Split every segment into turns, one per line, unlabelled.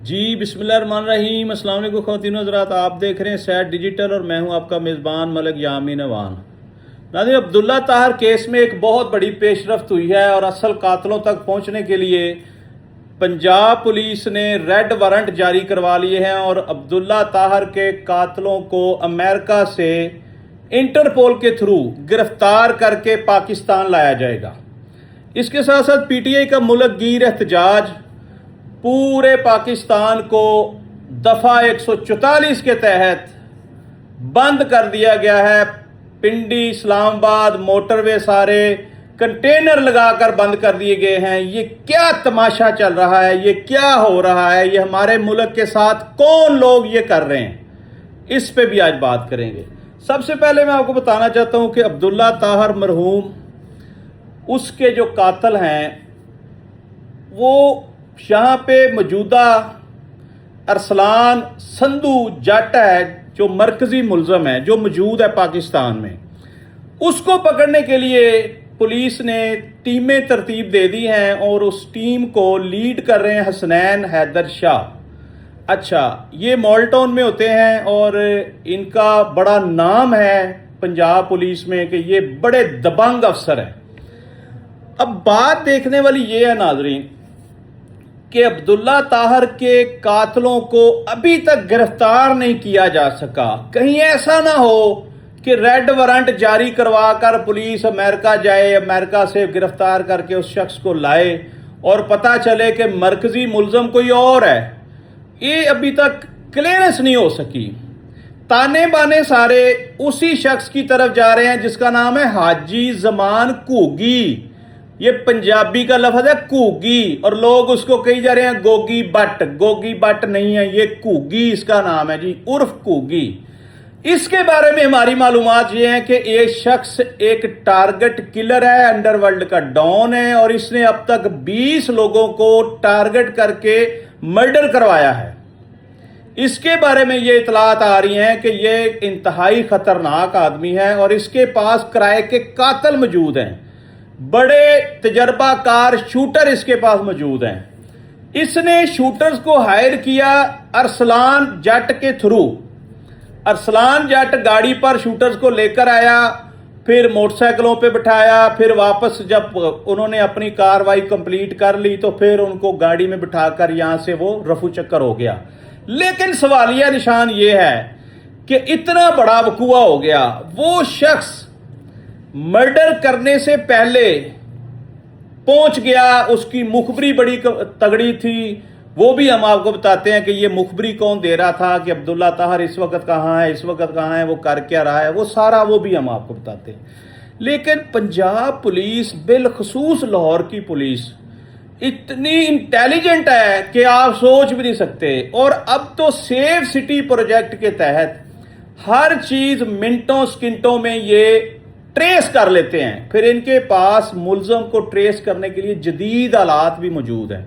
جی बिस्मिल्लाहिर्रहमानिर्रहीम। अस्सलाम वालेकुम ख़वातीन हज़रात, आप देख रहे हैं सैट डिजिटल और मैं हूं आपका मेज़बान मलिक यामीन अवान। नाज़रीन, अब्दुल्ला ताहर केस में एक बहुत बड़ी पेशरफ्त हुई है और असल कातलों तक पहुंचने के लिए पंजाब पुलिस ने रेड वारंट जारी करवा लिए हैं और अब्दुल्ला ताहर के कातलों को अमेरिका से इंटरपोल के थ्रू गिरफ्तार करके पाकिस्तान लाया जाएगा। इसके साथ साथ पीटीआई का मुल्क गिर एहतजाज पूरे पाकिस्तान को दफ़ा 144 के तहत बंद कर दिया गया है। पिंडी, इस्लामाबाद, मोटरवे सारे कंटेनर लगाकर बंद कर दिए गए हैं। ये क्या तमाशा चल रहा है, ये क्या हो रहा है, ये हमारे मुल्क के साथ कौन लोग ये कर रहे हैं, इस पे भी आज बात करेंगे। सबसे पहले मैं आपको बताना चाहता हूं कि अब्दुल्ला ताहर मरहूम, उसके जो कातिल हैं वो यहाँ पे मौजूदा अरसलान संधू जट है जो मरकजी मुलजम है, जो मौजूद है पाकिस्तान में। उसको पकड़ने के लिए पुलिस ने टीमें तरतीब दे दी हैं और उस टीम को लीड कर रहे हैं हसनैन हैदर शाह। अच्छा, ये मॉल्टाउन में होते हैं और इनका बड़ा नाम है पंजाब पुलिस में कि ये बड़े दबंग अफसर हैं। अब बात देखने वाली ये है नाजरीन कि अब्दुल्ला ताहर के कातलों को अभी तक गिरफ्तार नहीं किया जा सका। कहीं ऐसा ना हो कि रेड वारंट जारी करवा कर पुलिस अमेरिका जाए, अमेरिका से गिरफ्तार करके उस शख्स को लाए और पता चले कि मरकजी मुलजम कोई और है। ये अभी तक क्लियरेंस नहीं हो सकी। ताने बाने सारे उसी शख्स की तरफ जा रहे हैं जिसका नाम है हाजी जमान घूगी। ये पंजाबी का लफ्ज है घूगी और लोग उसको कही जा रहे हैं गोगी बट। गोगी बट नहीं है, ये घूगी इसका नाम है जी, उर्फ घूगी। इसके बारे में हमारी मालूमात ये है कि ये शख्स एक टारगेट किलर है, अंडरवर्ल्ड का डॉन है और इसने अब तक 20 लोगों को टारगेट करके मर्डर करवाया है। इसके बारे में ये इतलात आ रही हैं कि ये इंतहाई खतरनाक आदमी है और इसके पास किराए के कातिल मौजूद हैं, बड़े तजर्बाकार शूटर इसके पास मौजूद हैं। इसने शूटर्स को हायर किया अरसलान जट के थ्रू। अरसलान जट गाड़ी पर शूटर्स को लेकर आया, फिर मोटरसाइकिलों पे बिठाया, फिर वापस जब उन्होंने अपनी कार्रवाई कंप्लीट कर ली तो फिर उनको गाड़ी में बिठाकर यहां से वो रफू चक्कर हो गया। लेकिन सवालिया निशान ये है कि इतना बड़ा वकूआ हो गया, वो शख्स मर्डर करने से पहले पहुंच गया, उसकी मुखबरी बड़ी तगड़ी थी। वो भी हम आपको बताते हैं कि ये मुखबरी कौन दे रहा था, कि अब्दुल्ला ताहर इस वक्त कहाँ है, इस वक्त कहाँ है, वो कर क्या रहा है, वो सारा वो भी हम आपको बताते हैं। लेकिन पंजाब पुलिस, बिलखसूस लाहौर की पुलिस इतनी इंटेलिजेंट है कि आप सोच भी नहीं सकते। और अब तो सेफ सिटी प्रोजेक्ट के तहत हर चीज मिनटों सेकंडों में ये ट्रेस कर लेते हैं। फिर इनके पास मुलजम को ट्रेस करने के लिए जदीद आलात भी मौजूद हैं।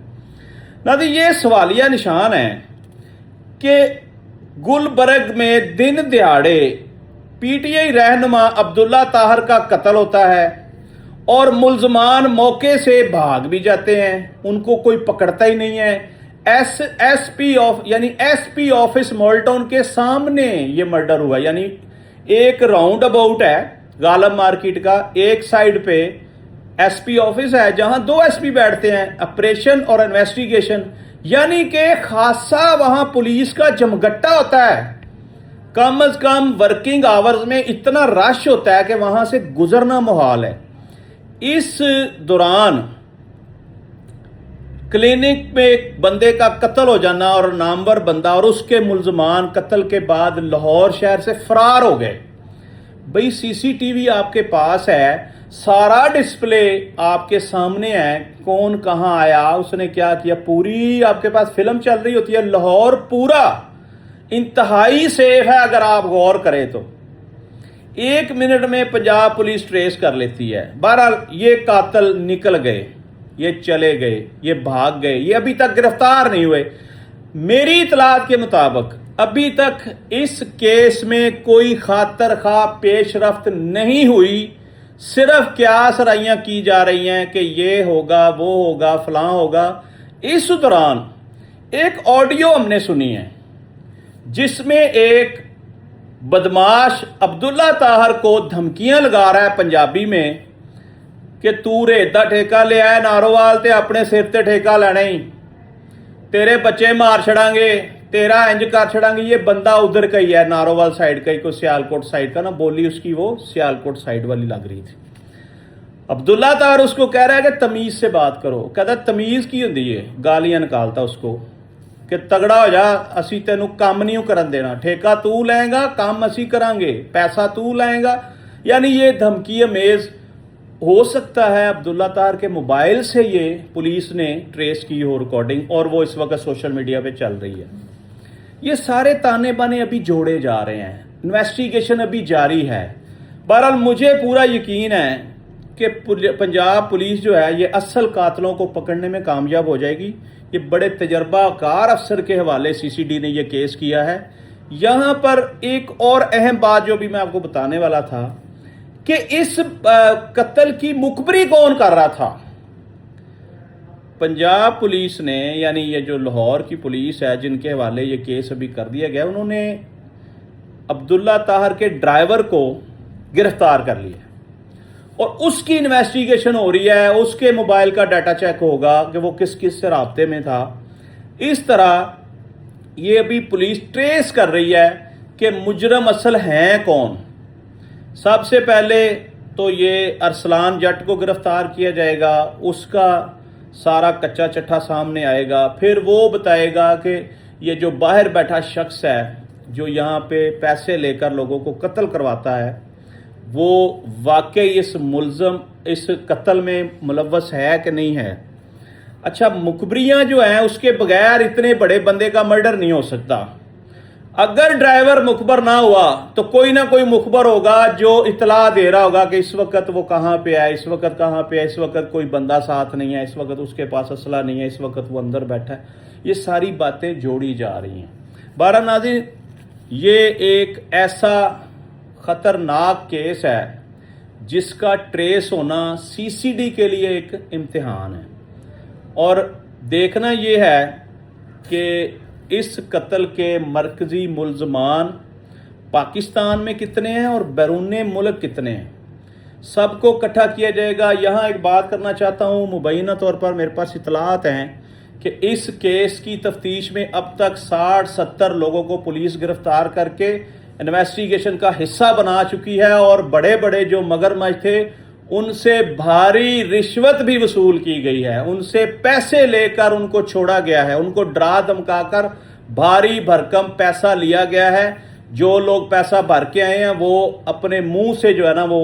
नाज़रीन, ये सवालिया निशान है कि गुलबर्ग में दिन दिहाड़े पीटीआई रहनुमा अब्दुल्ला ताहर का कत्ल होता है और मुलजमान मौके से भाग भी जाते हैं, उनको कोई पकड़ता ही नहीं है। एसपी ऑफिस मॉल्टाउन के सामने ये मर्डर हुआ, यानी एक राउंड अबाउट है गालम मार्केट का, एक साइड पे एसपी ऑफिस है जहां 2 एसपी बैठते हैं, ऑपरेशन और इन्वेस्टिगेशन, यानी कि खासा वहां पुलिस का जमघट्टा होता है। कम अज कम वर्किंग आवर्स में इतना रश होता है कि वहां से गुजरना मुहाल है। इस दौरान क्लिनिक में एक बंदे का कत्ल हो जाना और नामवर बंदा और उसके मुलजमान कत्ल के बाद लाहौर शहर से फरार हो गए। भाई सीसीटीवी आपके पास है, सारा डिस्प्ले आपके सामने है, कौन कहां आया, उसने क्या किया, पूरी आपके पास फिल्म चल रही होती है। लाहौर पूरा इंतहाई सेफ है अगर आप गौर करें तो। 1 मिनट में पंजाब पुलिस ट्रेस कर लेती है। बहरहाल ये कातिल निकल गए, ये चले गए, ये भाग गए, ये अभी तक गिरफ्तार नहीं हुए। मेरी इतलात के मुताबिक अभी तक इस केस में कोई खातर खा पेशरफ्त नहीं हुई। सिर्फ क्या सराइयां की जा रही हैं कि ये होगा, वो होगा, फलां होगा। इस दौरान एक ऑडियो हमने सुनी है जिसमें एक बदमाश अब्दुल्ला ताहर को धमकियां लगा रहा है पंजाबी में कि तू रेत दा ठेका ले आया नारोवाल ते अपने सिर ते ठेका लेना ही, तेरे बच्चे मार छड़ांगे, तेरा इंज कर छड़ांगे। ये बंदा उधर का ही है, नारोवाल साइड का ही, कोई सियालकोट साइड का ना, बोली उसकी वो सियालकोट साइड वाली लग रही थी। अब्दुल्ला ताहर उसको कह रहा है कि तमीज से बात करो। कहता तमीज की होंदी है, गालियां निकालता उसको कि तगड़ा हो जा, असी तेनू काम नहीं करन देना, ठेका तू लेगा, काम असी करांगे, पैसा तू लाएगा। यानी ये धमकी अमेज हो सकता है अब्दुल्ला ताहर के मोबाइल से ये पुलिस ने ट्रेस की हो रिकॉर्डिंग, और वो इस वक्त सोशल मीडिया पे चल रही है। ये सारे ताने बाने अभी जोड़े जा रहे हैं, इन्वेस्टिगेशन अभी जारी है। बहरहाल मुझे पूरा यकीन है कि पंजाब पुलिस जो है ये असल कातलों को पकड़ने में कामयाब हो जाएगी। ये बड़े तजर्बाकार अफसर के हवाले सीसीडी ने ये केस किया है। यहाँ पर एक और अहम बात जो भी मैं आपको बताने वाला था कि इस कत्ल की मुखबरी कौन कर रहा था। पंजाब पुलिस ने, यानी ये जो लाहौर की पुलिस है जिनके हवाले ये केस अभी कर दिया गया, उन्होंने अब्दुल्ला ताहर के ड्राइवर को गिरफ्तार कर लिया और उसकी इन्वेस्टिगेशन हो रही है। उसके मोबाइल का डाटा चेक होगा कि वो किस किस से राब्ते में था। इस तरह ये अभी पुलिस ट्रेस कर रही है कि मुजरम असल हैं कौन। सबसे पहले तो ये अरसलान जट को गिरफ्तार किया जाएगा, उसका सारा कच्चा चट्ठा सामने आएगा। फिर वो बताएगा कि ये जो बाहर बैठा शख्स है जो यहाँ पे पैसे लेकर लोगों को कत्ल करवाता है, वो वाकई इस मुलजम इस कत्ल में मुलव्वस है कि नहीं है। अच्छा, मुखबरियां जो हैं उसके बगैर इतने बड़े बंदे का मर्डर नहीं हो सकता। अगर ड्राइवर मुखबर ना हुआ तो कोई ना कोई मुखबर होगा जो इतला दे रहा होगा कि इस वक्त वो कहाँ पे है, इस वक्त कहाँ पे है, इस वक्त कोई बंदा साथ नहीं है, इस वक्त उसके पास असला नहीं है, इस वक्त वो अंदर बैठा है। ये सारी बातें जोड़ी जा रही हैं। बारह नाज़रीन, ये एक ऐसा खतरनाक केस है जिसका ट्रेस होना सीसीडी के लिए एक इम्तिहान है। और देखना ये है कि इस कत्ल के मरकजी मुल्ज़मान पाकिस्तान में कितने हैं और बैरून मुल्क कितने हैं, सबको इकट्ठा किया जाएगा। यहाँ एक बात करना चाहता हूँ, मुबैना तौर पर मेरे पास इतलात हैं कि इस केस की तफ्तीश में अब तक 60-70 लोगों को पुलिस गिरफ्तार करके इन्वेस्टिगेशन का हिस्सा बना चुकी है और बड़े बड़े जो मगरमच्छ थे उनसे भारी रिश्वत भी वसूल की गई है, उनसे पैसे लेकर उनको छोड़ा गया है, उनको डरा धमकाकर भारी भरकम पैसा लिया गया है। जो लोग पैसा भर के आए हैं वो अपने मुंह से जो है ना वो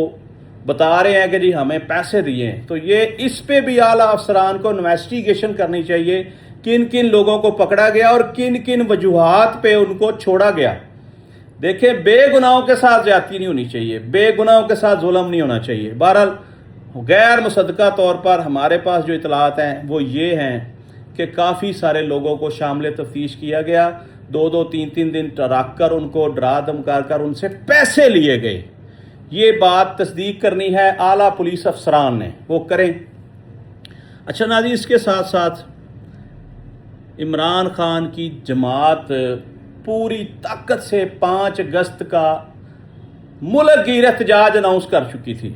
बता रहे हैं कि जी हमें पैसे दिए। तो ये इस पे भी आला अफसरान को इन्वेस्टिगेशन करनी चाहिए, किन किन लोगों को पकड़ा गया और किन किन वजूहात पे उनको छोड़ा गया। देखिए, बेगुनाहों के साथ ज्यादती नहीं होनी चाहिए, बेगुनाहों के साथ जुल्म नहीं होना चाहिए। बहरहाल गैर मुसद्दका तौर पर हमारे पास जो इतलात हैं वो ये हैं कि काफ़ी सारे लोगों को शामिल तफ्तीश किया गया, 2-2, 3-3 दिन रख कर उनको डरा धमका कर उनसे पैसे लिए गए। ये बात तस्दीक करनी है आला पुलिस अफसरान ने, वो करें। अच्छा नाज़रीन, इसके साथ साथ इमरान खान की जमात पूरी ताकत से 5 अगस्त का मुल्क की एहतजाज अनाउंस कर चुकी थी।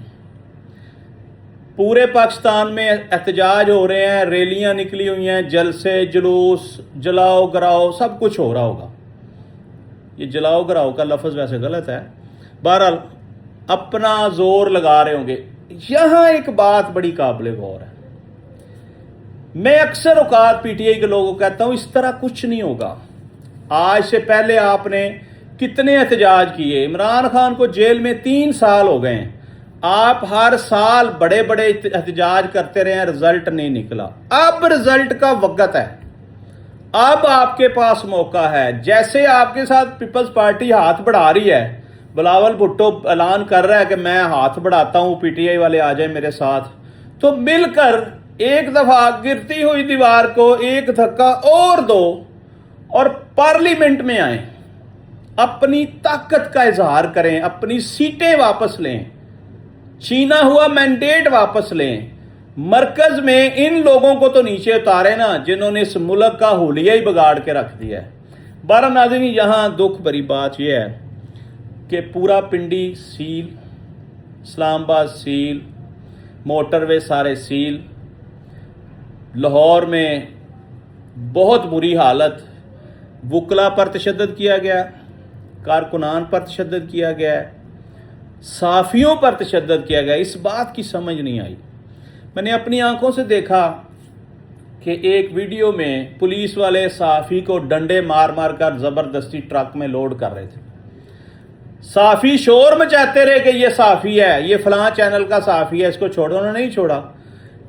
पूरे पाकिस्तान में एहतजाज हो रहे हैं, रैलियां निकली हुई हैं, जलसे जुलूस, जलाओ गिराओ, सब कुछ हो रहा होगा। ये जलाओ गिराओ का लफ्ज़ वैसे गलत है, बहरहाल अपना जोर लगा रहे होंगे। यहां एक बात बड़ी काबिल गौर है। मैं अक्सर औकात पीटीआई के लोगों को कहता हूं इस तरह कुछ नहीं होगा। आज से पहले आपने कितने एहतजाज किए, इमरान खान को जेल में 3 साल हो गए हैं, आप हर साल बड़े बड़े एहतजाज करते रहे हैं, रिजल्ट नहीं निकला। अब रिजल्ट का वक्त है, अब आपके पास मौका है। जैसे आपके साथ पीपल्स पार्टी हाथ बढ़ा रही है, बिलावल भुट्टो ऐलान कर रहा है कि मैं हाथ बढ़ाता हूं, पीटीआई वाले आ जाए मेरे साथ, तो मिलकर एक दफा गिरती हुई दीवार को एक धक्का और दो और पार्लियामेंट में आए, अपनी ताकत का इजहार करें, अपनी सीटें वापस लें, छीना हुआ मैंडेट वापस लें, مرکز میں ان لوگوں کو تو نیچے اتارے نا جنہوں نے اس ملک کا حلیہ ہی بگاڑ کے رکھ دیا ہے۔ بارہ ناظرین، یہاں دکھ بھری بات یہ ہے کہ پورا پنڈی سیل، اسلام آباد سیل، موٹر وے سارے سیل، لاہور میں بہت بری حالت، وکلا پر تشدد کیا گیا، کارکنان پر تشدد کیا گیا ہے، صحافیوں پر تشدد کیا گیا۔ اس بات کی سمجھ نہیں آئی۔ میں نے اپنی آنکھوں سے دیکھا کہ ایک ویڈیو میں پولیس والے صحافی کو ڈنڈے مار مار کر زبردستی ٹرک میں لوڈ کر رہے تھے۔ صحافی شور مچاتے رہے کہ یہ صحافی ہے، یہ فلاں چینل کا صحافی ہے، اس کو چھوڑ دو۔ انہوں نے نہیں چھوڑا۔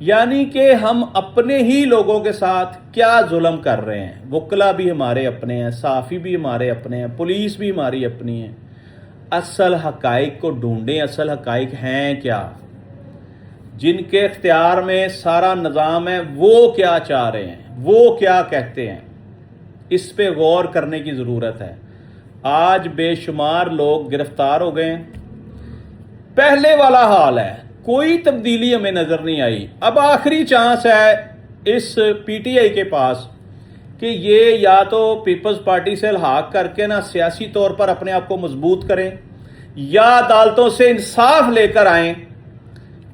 یعنی کہ ہم اپنے ہی لوگوں کے ساتھ کیا ظلم کر رہے ہیں۔ وکلا بھی ہمارے اپنے ہیں، صحافی بھی ہمارے اپنے ہیں، پولیس بھی ہماری اپنی ہے۔ اصل حقائق کو ڈھونڈیں۔ اصل حقائق ہیں کیا؟ جن کے اختیار میں سارا نظام ہے وہ کیا چاہ رہے ہیں، وہ کیا کہتے ہیں، اس پہ غور کرنے کی ضرورت ہے۔ آج بے شمار لوگ گرفتار ہو گئے ہیں، پہلے والا حال ہے، کوئی تبدیلی ہمیں نظر نہیں آئی۔ اب آخری چانس ہے اس پی ٹی آئی کے پاس کہ یہ یا تو پیپلز پارٹی سے الحاق کر کے نا سیاسی طور پر اپنے آپ کو مضبوط کریں، یا عدالتوں سے انصاف لے کر آئیں،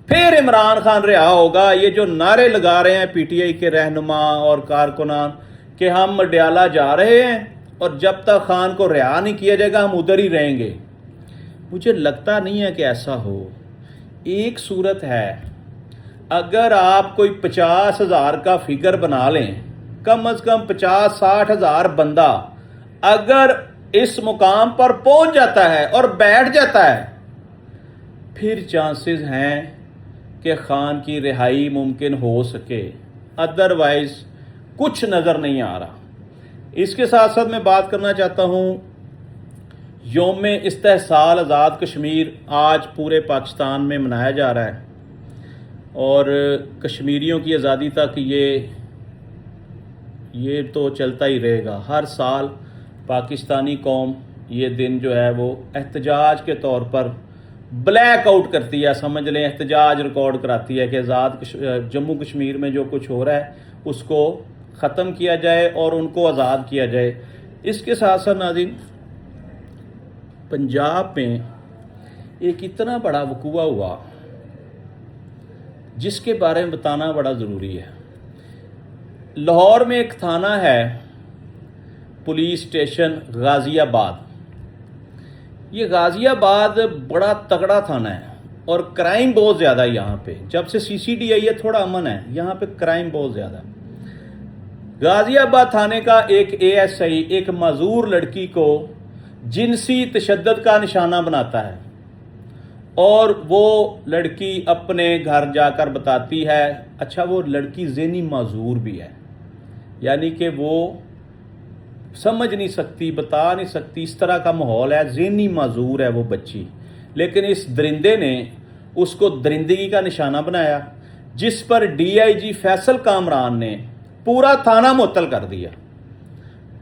پھر عمران خان رہا ہوگا۔ یہ جو نعرے لگا رہے ہیں پی ٹی آئی کے رہنما اور کارکنان کہ ہم مڈیالہ جا رہے ہیں اور جب تک خان کو رہا نہیں کیا جائے گا ہم ادھر ہی رہیں گے، مجھے لگتا نہیں ہے کہ ایسا ہو۔ ایک صورت ہے، اگر آپ کوئی 50,000 کا فگر بنا لیں، کم از کم 50-60 ہزار بندہ اگر اس مقام پر پہنچ جاتا ہے اور بیٹھ جاتا ہے، پھر چانسز ہیں کہ خان کی رہائی ممکن ہو سکے، ادروائز کچھ نظر نہیں آ رہا۔ اس کے ساتھ ساتھ میں بات کرنا چاہتا ہوں، یوم استحصال آزاد کشمیر آج پورے پاکستان میں منایا جا رہا ہے، اور کشمیریوں کی آزادی تک یہ تو چلتا ہی رہے گا۔ ہر سال پاکستانی قوم یہ دن جو ہے وہ احتجاج کے طور پر بلیک آؤٹ کرتی ہے، سمجھ لیں احتجاج ریکارڈ کراتی ہے کہ جموں کشمیر میں جو کچھ ہو رہا ہے اس کو ختم کیا جائے اور ان کو آزاد کیا جائے۔ اس کے ساتھ ساتھ ناظرین، پنجاب میں ایک اتنا بڑا وقوع ہوا جس کے بارے میں بتانا بڑا ضروری ہے۔ لاہور میں ایک تھانہ ہے، پولیس اسٹیشن غازی آباد۔ یہ غازی آباد بڑا تگڑا تھانہ ہے اور کرائم بہت زیادہ ہے یہاں پہ۔ جب سے سی سی ڈی آئی ہے تھوڑا امن ہے، یہاں پہ کرائم بہت زیادہ ہے۔ غازی آباد تھانے کا ایک اے ایس آئی ایک معذور لڑکی کو جنسی تشدد کا نشانہ بناتا ہے، اور وہ لڑکی اپنے گھر جا کر بتاتی ہے۔ اچھا، وہ لڑکی ذہنی معذور بھی ہے، یعنی کہ وہ سمجھ نہیں سکتی، بتا نہیں سکتی، اس طرح کا ماحول ہے، ذہنی معذور ہے وہ بچی، لیکن اس درندے نے اس کو درندگی کا نشانہ بنایا، جس پر ڈی آئی جی فیصل کامران نے پورا تھانہ معطل کر دیا۔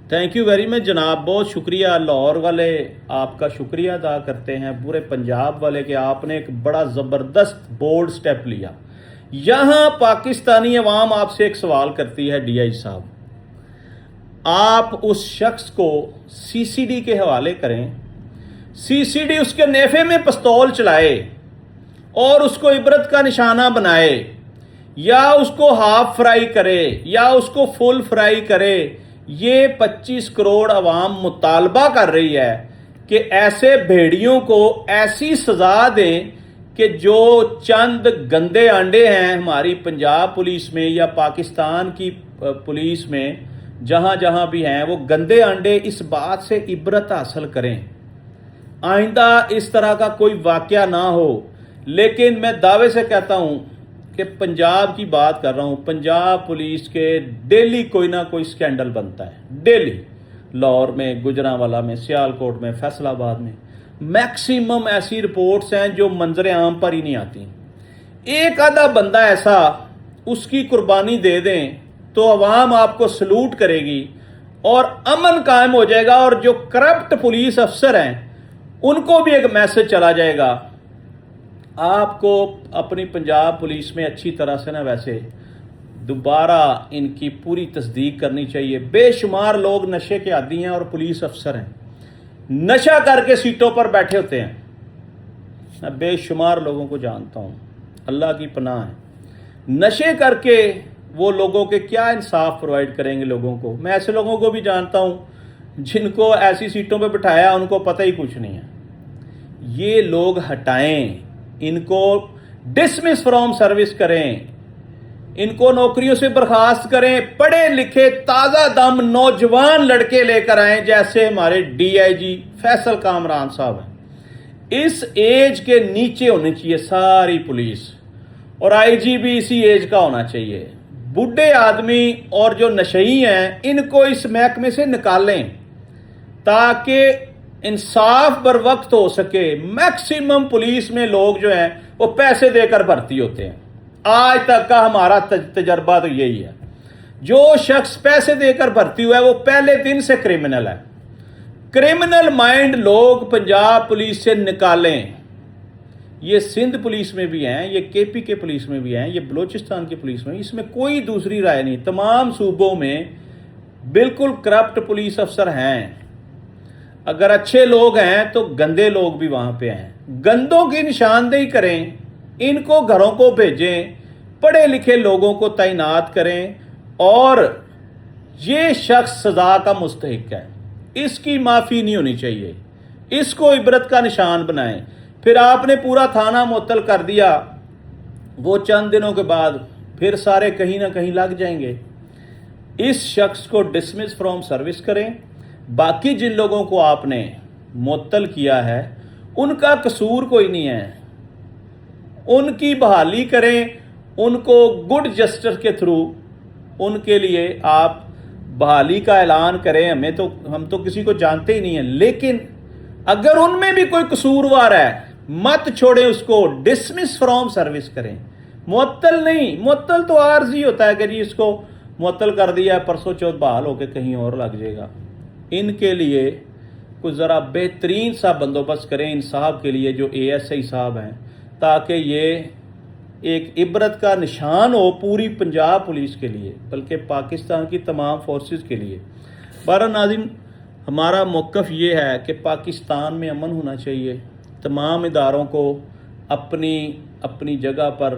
تھینک یو ویری مچ جناب، بہت شکریہ۔ لاہور والے آپ کا شکریہ ادا کرتے ہیں، پورے پنجاب والے، کہ آپ نے ایک بڑا زبردست بولڈ سٹیپ لیا۔ یہاں پاکستانی عوام آپ سے ایک سوال کرتی ہے، ڈی آئی صاحب آپ اس شخص کو سی سی ڈی کے حوالے کریں، سی سی ڈی اس کے نیفے میں پستول چلائے اور اس کو عبرت کا نشانہ بنائے، یا اس کو ہاف فرائی کرے یا اس کو فل فرائی کرے۔ یہ 25 کروڑ عوام مطالبہ کر رہی ہے کہ ایسے بھیڑیوں کو ایسی سزا دیں کہ جو چند گندے آنڈے ہیں ہماری پنجاب پولیس میں یا پاکستان کی پولیس میں، جہاں جہاں بھی ہیں، وہ گندے انڈے اس بات سے عبرت حاصل کریں، آئندہ اس طرح کا کوئی واقعہ نہ ہو۔ لیکن میں دعوے سے کہتا ہوں کہ پنجاب کی بات کر رہا ہوں، پنجاب پولیس کے ڈیلی کوئی نہ کوئی سکینڈل بنتا ہے، ڈیلی، لاہور میں، گجرانوالہ میں، سیالکوٹ میں، فیصل آباد میں، میکسیمم ایسی رپورٹس ہیں جو منظر عام پر ہی نہیں آتی۔ ایک آدھا بندہ ایسا اس کی قربانی دے دیں تو عوام آپ کو سلوٹ کرے گی اور امن قائم ہو جائے گا، اور جو کرپٹ پولیس افسر ہیں ان کو بھی ایک میسج چلا جائے گا آپ کو اپنی پنجاب پولیس میں اچھی طرح سے نا ویسے دوبارہ ان کی پوری تصدیق کرنی چاہیے. بے شمار لوگ نشے کے عادی ہیں اور پولیس افسر ہیں, نشہ کر کے سیٹوں پر بیٹھے ہوتے ہیں. میں بے شمار لوگوں کو جانتا ہوں, اللہ کی پناہ ہے. نشے کر کے وہ لوگوں کے کیا انصاف پرووائڈ کریں گے لوگوں کو. میں ایسے لوگوں کو بھی جانتا ہوں جن کو ایسی سیٹوں پہ بٹھایا ان کو پتہ ہی کچھ نہیں ہے. یہ لوگ ہٹائیں, ان کو ڈسمس فرام سروس کریں, ان کو نوکریوں سے برخاست کریں. پڑھے لکھے تازہ دم نوجوان لڑکے لے کر آئیں جیسے ہمارے ڈی آئی جی فیصل کامران صاحب ہیں. اس ایج کے نیچے ہونی چاہیے ساری پولیس, اور آئی جی بھی اسی ایج کا ہونا چاہیے. بوڑھے آدمی اور جو نشئی ہیں ان کو اس محکمے سے نکالیں تاکہ انصاف بر وقت ہو سکے. میکسیمم پولیس میں لوگ جو ہیں وہ پیسے دے کر بھرتی ہوتے ہیں. آج تک کا ہمارا تجربہ تو یہی ہے. جو شخص پیسے دے کر بھرتی ہوا ہے وہ پہلے دن سے کرمنل ہے. کرمنل مائنڈ لوگ پنجاب پولیس سے نکالیں. یہ سندھ پولیس میں بھی ہیں, یہ کے پی کے پولیس میں بھی ہیں, یہ بلوچستان کی پولیس میں, اس میں کوئی دوسری رائے نہیں. تمام صوبوں میں بالکل کرپٹ پولیس افسر ہیں. اگر اچھے لوگ ہیں تو گندے لوگ بھی وہاں پہ ہیں. گندوں کی نشاندہی کریں, ان کو گھروں کو بھیجیں, پڑھے لکھے لوگوں کو تعینات کریں, اور یہ شخص سزا کا مستحق ہے, اس کی معافی نہیں ہونی چاہیے. اس کو عبرت کا نشان بنائیں. پھر آپ نے پورا تھانہ معطل کر دیا, وہ چند دنوں کے بعد پھر سارے کہیں نہ کہیں لگ جائیں گے. اس شخص کو ڈسمس فرام سروس کریں. باقی جن لوگوں کو آپ نے معطل کیا ہے ان کا قصور کوئی نہیں ہے, ان کی بحالی کریں. ان کو گڈ جسٹس کے تھرو ان کے لیے آپ بحالی کا اعلان کریں. ہم تو کسی کو جانتے ہی نہیں ہیں, لیکن اگر ان میں بھی کوئی قصوروار ہے مت چھوڑیں, اس کو ڈسمس فرام سروس کریں. معطل نہیں, معطل تو عارضی ہوتا ہے کہ جی اس کو معطل کر دیا, پرسوں چوتھ بحال ہو کے کہیں اور لگ جائے گا. ان کے لیے کچھ ذرا بہترین سا بندوبست کریں انصاف کے لیے جو اے ایس آئی صاحب ہیں, تاکہ یہ ایک عبرت کا نشان ہو پوری پنجاب پولیس کے لیے بلکہ پاکستان کی تمام فورسز کے لیے. بہرحال ناظرین, ہمارا موقف یہ ہے کہ پاکستان میں امن ہونا چاہیے. تمام اداروں کو اپنی جگہ پر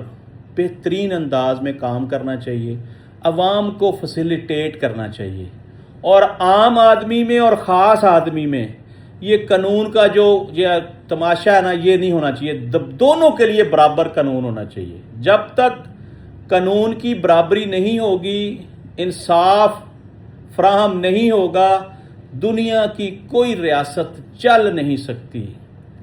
بہترین انداز میں کام کرنا چاہیے. عوام کو فیسیلیٹیٹ کرنا چاہیے, اور عام آدمی میں اور خاص آدمی میں یہ قانون کا جو یہ تماشا ہے نا, یہ نہیں ہونا چاہیے. دونوں کے لیے برابر قانون ہونا چاہیے. جب تک قانون کی برابری نہیں ہوگی, انصاف فراہم نہیں ہوگا, دنیا کی کوئی ریاست چل نہیں سکتی,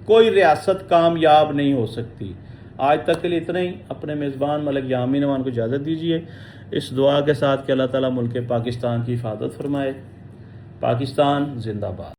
کوئی ریاست کامیاب نہیں ہو سکتی. آج تک کے لیے اتنا ہی. اپنے میزبان ملک یامین اوان کو اجازت دیجیے, اس دعا کے ساتھ کہ اللہ تعالیٰ ملک پاکستان کی حفاظت فرمائے. پاکستان زندہ باد.